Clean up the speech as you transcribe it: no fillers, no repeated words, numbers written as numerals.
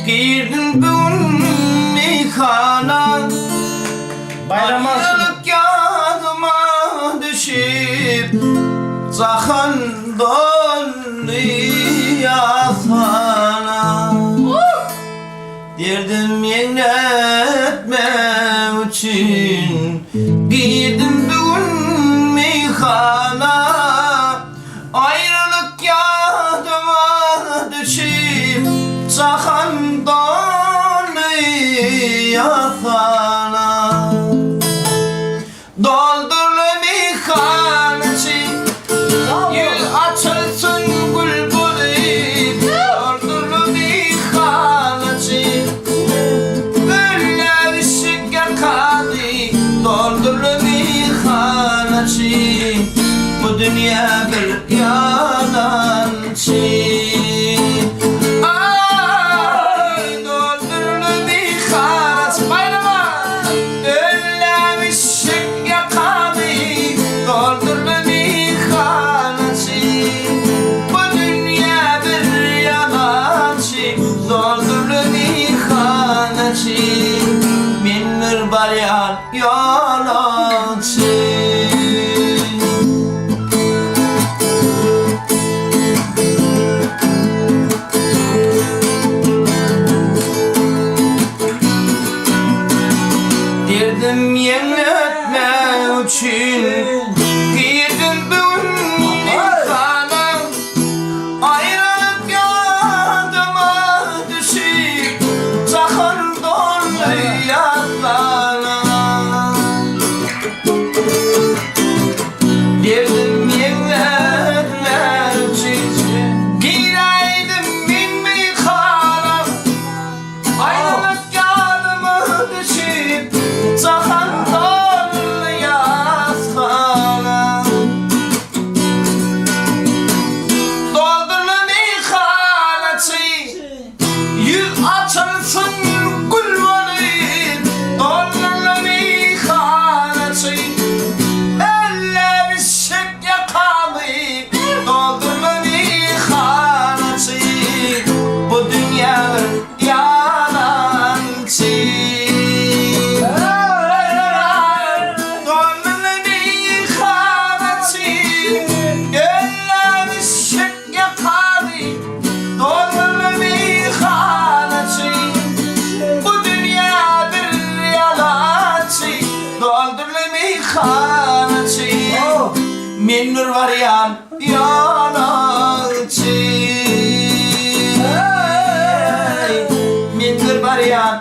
Girdim bugün meyhana, ayrılık yadıma düşüp Zahan doldu yatağına. Derdim yenletmem için girdim bugün meyhana, ayrılık yadıma düşüp Zahan doldu yatağına. Doldurlu meyhaneci, yıl açılsın gül bulayım. Doldurlu meyhaneci, güller ışık yakadı. Doldurlu meyhaneci, bu dünya bir yalancı. Minir baryan yalancı. Derdim yenletme için girdim bugün meyhana, ayrılık yadıma düşüp Zahan doldu yatağına. Derdim yenletme için gireydim bin meyhana, ayrılık yadıma düşüp Zahan doldu yatağına. Doldurlu meyhaneci, yüz açılsın gül bulayım. Doldurlu meyhaneci, eller ışık yakalı. Doldurlu meyhaneci, bu dünya yalancı. Minir varyan yalancı. Minir varyan